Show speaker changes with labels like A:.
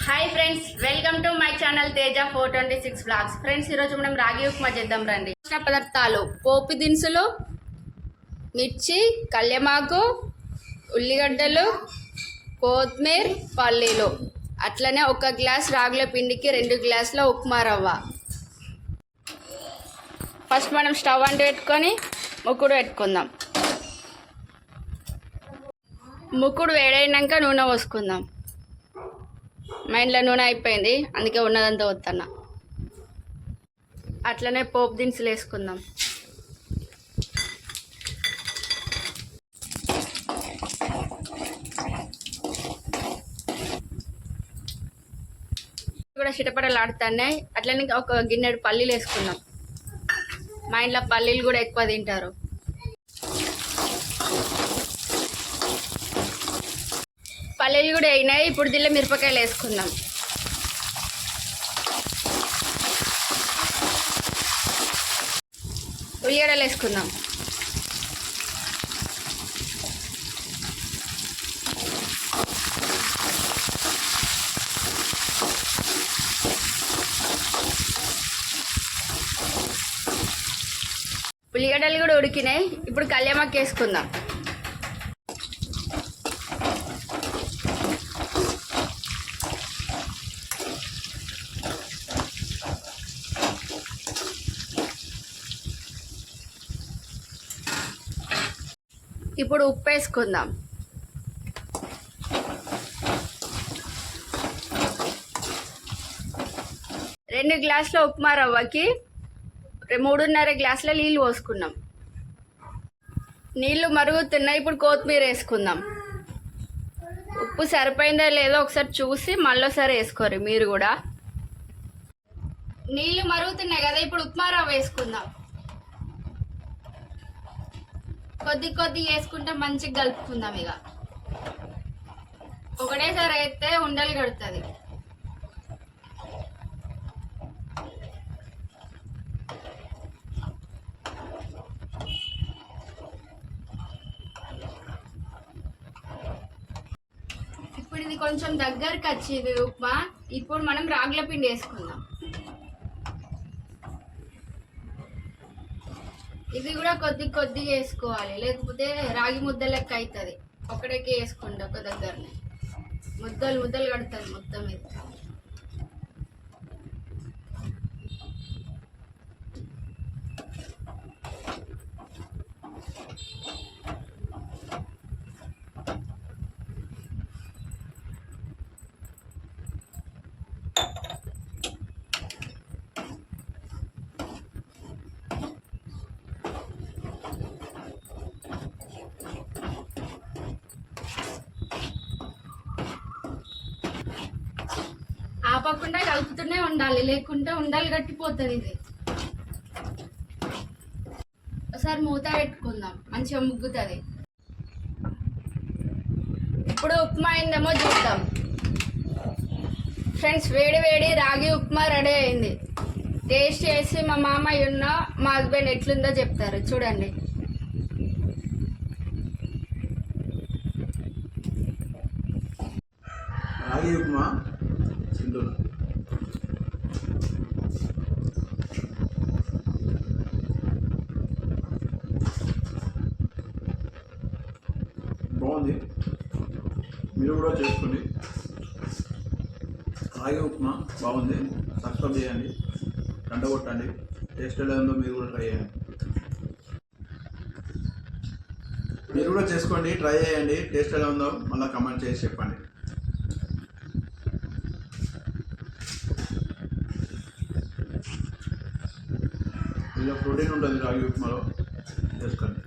A: Hi friends, welcome to my channel Teja 426 blogs. Friends, ఈరోజు మనం రాగి ఉప్మా చేద్దాం రండి. పదార్థాలు: పోపు దినుసులు, మిర్చి, కళ్యమాకు, ఉల్లిగడ్డలు, కొత్తిమీర, పల్లీలు. అట్లనే 1 గ్లాస్ రాగుల పిండికి 2 గ్లాసుల ఉప్మా రవ్వ. ఫస్ట్ మనం స్టవ్ అంటు పెట్టుకొని ముక్కుడు పెట్టుకుందాం. ముక్కుడు వేడైనాక నూనె పోసుకుందాం. మా ఇంట్లో నూనె అయిపోయింది, అందుకే ఉన్నదంతా వస్తున్నా. అట్లనే పోపు దినుసులు వేసుకుందాం. కూడా చిటపటలు ఆడుతున్నాయి. అట్లనే 1 గిన్నెడు పల్లీలు వేసుకుందాం. మా ఇంట్లో పల్లీలు కూడా ఎక్కువ తింటారు. పల్లీలు కూడా అయినాయి. ఇప్పుడు దీనిలో మిరపకాయలు వేసుకుందాం. ఉల్లిగడ్డలు వేసుకుందాం. ఉల్లిగడ్డలు కూడా ఉడికినాయి. ఇప్పుడు కళ్యామాకు వేసుకుందాం. ఇప్పుడు ఉప్పు వేసుకుందాం. రెండు గ్లాసుల ఉప్మా రవ్వకి 3.5 గ్లాసుల నీళ్ళు పోసుకున్నాం. నీళ్ళు మరుగుతున్నాయి. ఇప్పుడు కొత్తిమీర వేసుకుందాం. ఉప్పు సరిపోయిందో లేదో ఒకసారి చూసి మళ్ళీసారి వేసుకోరు మీరు కూడా. నీళ్ళు మరుగుతున్నాయి కదా, ఇప్పుడు ఉప్మా రవ్వ వేసుకుందాం. కొద్ది వేసుకుంటే మంచిగా కలుపుకుందాం. ఇక ఒకటేసారి అయితే ఉండలు కడుతుంది. ఇప్పుడు ఇది కొంచెం దగ్గరకు వచ్చింది ఉప్మా. ఇప్పుడు మనం రాగుల పిండి వేసుకుందాం. ఇది కూడా కొద్దిగా వేసుకోవాలి, లేకపోతే రాగి ముద్ద లెక్క అవుతుంది. ఒకటికి వేసుకోండి, ఒక దగ్గరనే ముద్దలు కడుతుంది మొత్తం మీద. ఆపకుండా కలుపుతూనే ఉండాలి, లేకుంటే ఉండలు గట్టిపోతుంది. ఇది ఒకసారి మూత పెట్టుకుందాం, మంచిగా ముగ్గుతుంది. ఇప్పుడు ఉప్మా అయిందేమో చూద్దాం. ఫ్రెండ్స్, వేడి రాగి ఉప్మా రెడీ అయింది. టేస్ట్ చేసి మా మామయ్య మా హస్బెండ్ ఎట్లుందో చెప్తారు. చూడండి.
B: రాగి ఉప్మా బాగుంది, మీరు కూడా చేసుకోండి. రాగి ఉప్మా బాగుంది. సబ్స్క్రైబ్ చేయండి, గంట కొట్టండి. టేస్ట్ ఎలా ఉందో మీరు కూడా ట్రై చేయండి. మీరు కూడా చేసుకోండి, ట్రై చేయండి. టేస్ట్ ఎలా ఉందో మళ్ళీ కమెంట్ చేసి చెప్పండి. ఇలా ప్రోటీన్ ఉంటుంది రాగి ఉప్మాలో, చేసుకోండి.